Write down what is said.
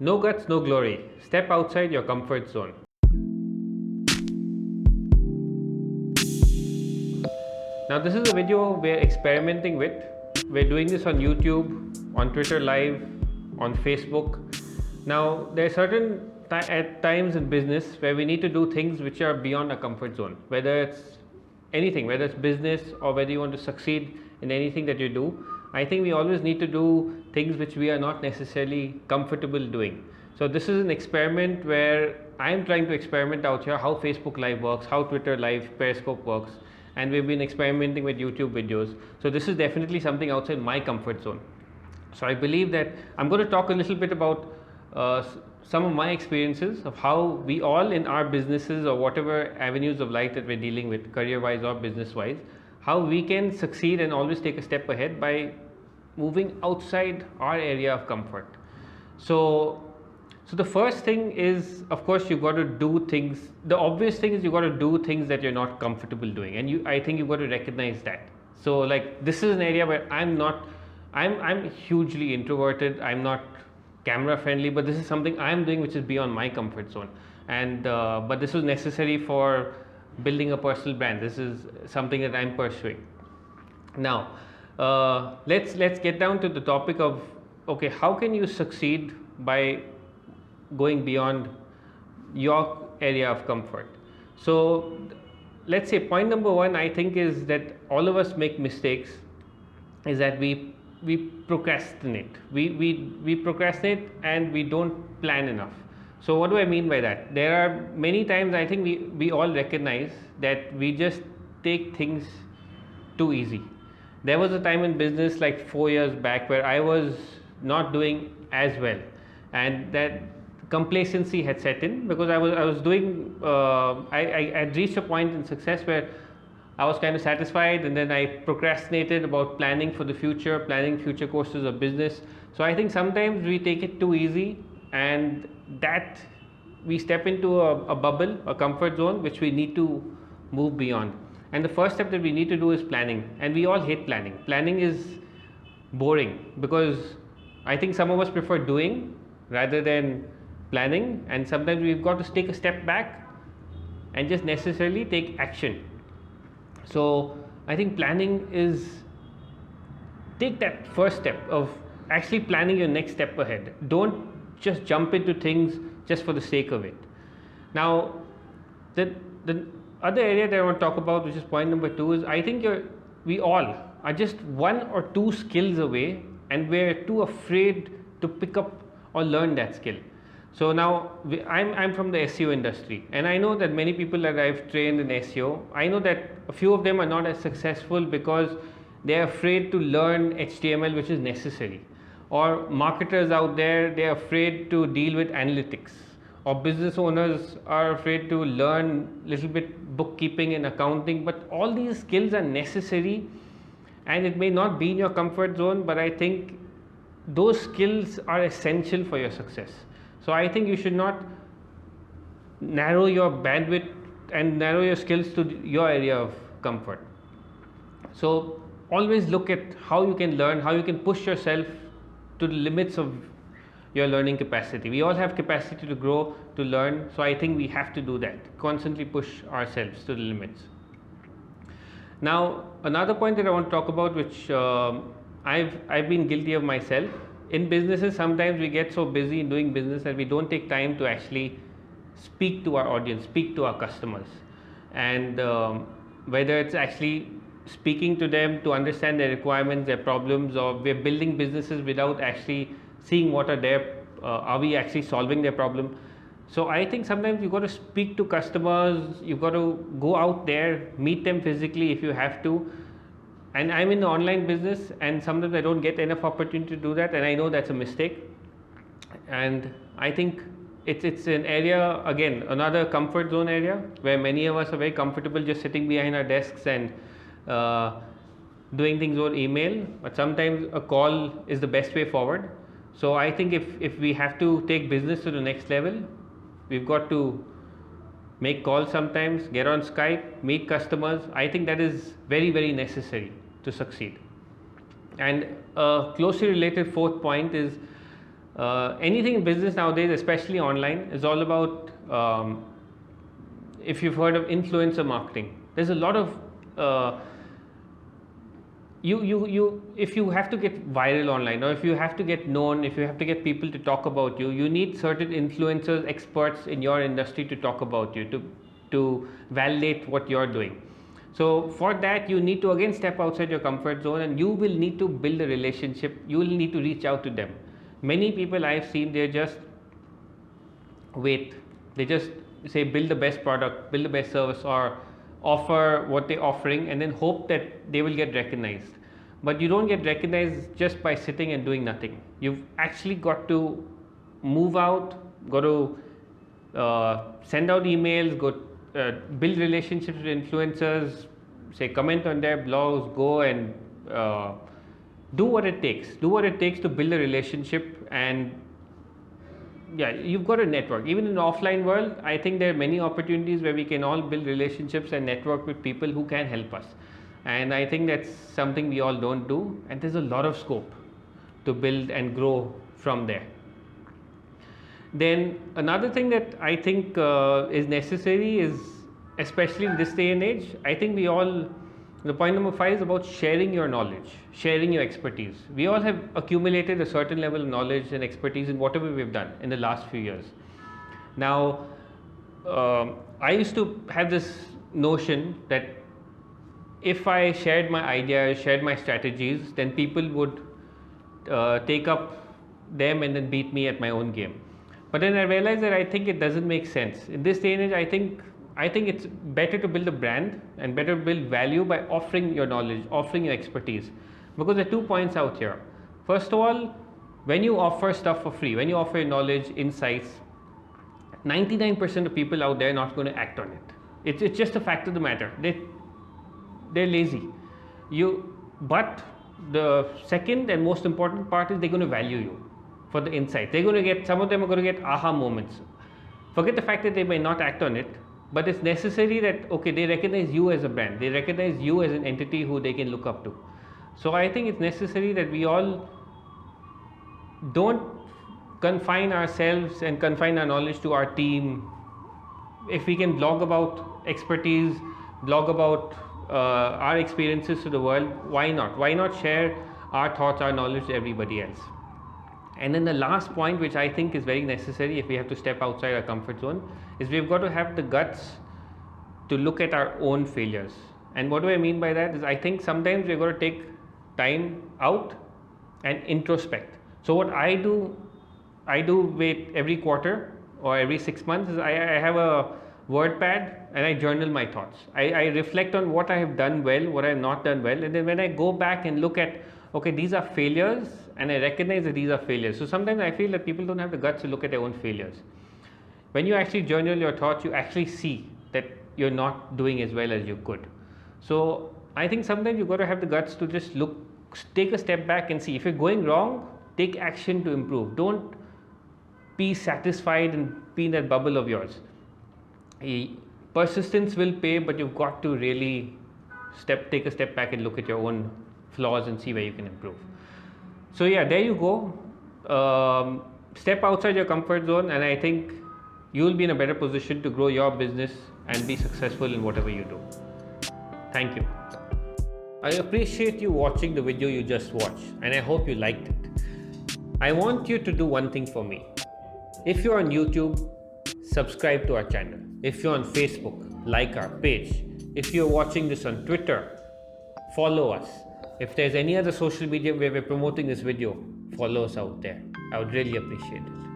No guts, no glory. Step outside your comfort zone. Now, this is a video we're experimenting with. We're doing this on YouTube, on Twitter Live, on Facebook. Now, there are certain at times in business where we need to do things which are beyond our comfort zone, whether it's anything, whether it's business or whether you want to succeed in anything that you do. I think we always need to do things which we are not necessarily comfortable doing. So this is an experiment where I'm trying to experiment out here how Facebook Live works, how Twitter Live, Periscope works, and we've been experimenting with YouTube videos. So this is definitely something outside my comfort zone. So I believe that I'm going to talk a little bit about some of my experiences of how we all in our businesses or whatever avenues of life that we're dealing with, career-wise or business-wise, how we can succeed and always take a step ahead by moving outside our area of comfort. So the first thing is, of course, you've got to do things. The obvious thing is you've got to do things that you're not comfortable doing, and I think you've got to recognize that. So like this is an area where I'm hugely introverted. I'm not camera friendly, but this is something I'm doing which is beyond my comfort zone, and but this was necessary for building a personal brand. This is something that I'm pursuing. Now let's get down to the topic of, okay, how can you succeed by going beyond your area of comfort? So let's say point number one, I think, is that all of us make mistakes, is that we procrastinate. We procrastinate and we don't plan enough. So what do I mean by that? There are many times I think we all recognize that we just take things too easy. There was a time in business like 4 years back where I was not doing as well, and that complacency had set in because I was doing I had reached a point in success where I was kind of satisfied, and then I procrastinated about planning for the future, planning future courses of business. So I think sometimes we take it too easy, and that we step into a bubble, a comfort zone, which we need to move beyond. And the first step that we need to do is planning, and we all hate planning. Planning is boring because I think some of us prefer doing rather than planning, and sometimes we've got to take a step back and just necessarily take action. So I think planning is, take that first step of actually planning your next step ahead. Don't just jump into things just for the sake of it. Now the other area that I want to talk about, which is point number two, is I think we all are just one or two skills away, and we're too afraid to pick up or learn that skill. So now I'm from the SEO industry, and I know that many people that I've trained in SEO, I know that a few of them are not as successful because they're afraid to learn HTML, which is necessary. Or marketers out there, they're afraid to deal with analytics. Or business owners are afraid to learn little bit bookkeeping and accounting. But all these skills are necessary, and it may not be in your comfort zone, but I think those skills are essential for your success. So I think you should not narrow your bandwidth and narrow your skills to your area of comfort. So always look at how you can learn, how you can push yourself to the limits of your learning capacity. We all have capacity to grow, to learn, so I think we have to do that, constantly push ourselves to the limits. Now another point that I want to talk about, which I've been guilty of myself. In businesses, sometimes we get so busy in doing business that we don't take time to actually speak to our audience, speak to our customers, and whether it's actually speaking to them to understand their requirements, their problems, or we're building businesses without actually seeing what are we actually solving their problem. So I think sometimes you've got to speak to customers, you've got to go out there, meet them physically if you have to. And I'm in the online business, and sometimes I don't get enough opportunity to do that, and I know that's a mistake. And I think it's an area, again, another comfort zone area where many of us are very comfortable just sitting behind our desks and doing things over email, but sometimes a call is the best way forward. So I think if we have to take business to the next level, we've got to make calls sometimes, get on Skype, meet customers. I think that is very, very necessary to succeed. And a closely related fourth point is Anything in business nowadays, especially online, is all about, if you've heard of influencer marketing, there's a lot of if you have to get viral online, or if you have to get known, if you have to get people to talk about you, you need certain influencers, experts in your industry to talk about you, to validate what you're doing. So for that, you need to again step outside your comfort zone, and you will need to build a relationship. You will need to reach out to them. Many people I've seen, they just wait. They just say build the best product, build the best service, or offer what they're offering, and then hope that they will get recognized. But you don't get recognized just by sitting and doing nothing. You've actually got to move out, got to send out emails, build relationships with influencers, say comment on their blogs, go and do what it takes. Do what it takes to build a relationship. And yeah, you've got a network. Even in the offline world, I think there are many opportunities where we can all build relationships and network with people who can help us. And I think that's something we all don't do. And there's a lot of scope to build and grow from there. Then another thing that I think is necessary is, especially in this day and age, I think the point number 5 is about sharing your knowledge, sharing your expertise. We all have accumulated a certain level of knowledge and expertise in whatever we've done in the last few years. Now, I used to have this notion that if I shared my ideas, shared my strategies, then people would take up them and then beat me at my own game. But then I realized that I think it doesn't make sense. In this day and age, I think it's better to build a brand and better build value by offering your knowledge, offering your expertise. Because there are 2 points out here. First of all, when you offer stuff for free, when you offer your knowledge, insights, 99% of people out there are not going to act on it. It's just a fact of the matter. They're lazy. But the second and most important part is they're going to value you for the insight. Some of them are going to get aha moments. Forget the fact that they may not act on it, but it's necessary that, okay, they recognize you as a brand. They recognize you as an entity who they can look up to. So I think it's necessary that we all don't confine ourselves and confine our knowledge to our team. If we can blog about expertise, blog about our experiences to the world, why not? Why not share our thoughts, our knowledge to everybody else? And then the last point, which I think is very necessary if we have to step outside our comfort zone, is we've got to have the guts to look at our own failures. And what do I mean by that is, I think sometimes we've got to take time out and introspect. So what I do every quarter or every 6 months is I have a word pad and I journal my thoughts. I reflect on what I have done well, what I have not done well, and then when I go back and look at, okay, these are failures, and I recognize that these are failures. So sometimes I feel that people don't have the guts to look at their own failures. When you actually journal your thoughts, you actually see that you're not doing as well as you could. So I think sometimes you've got to have the guts to just take a step back and see if you're going wrong, take action to improve. Don't be satisfied and be in that bubble of yours. Persistence will pay, but you've got to really take a step back and look at your own flaws and see where you can improve. So yeah, there you go. Step outside your comfort zone, and I think you'll be in a better position to grow your business and be successful in whatever you do. Thank you. I appreciate you watching the video you just watched, and I hope you liked it. I want you to do one thing for me. If you're on YouTube, subscribe to our channel. If you're on Facebook, like our page. If you're watching this on Twitter, follow us. If there's any other social media where we're promoting this video, follow us out there. I would really appreciate it.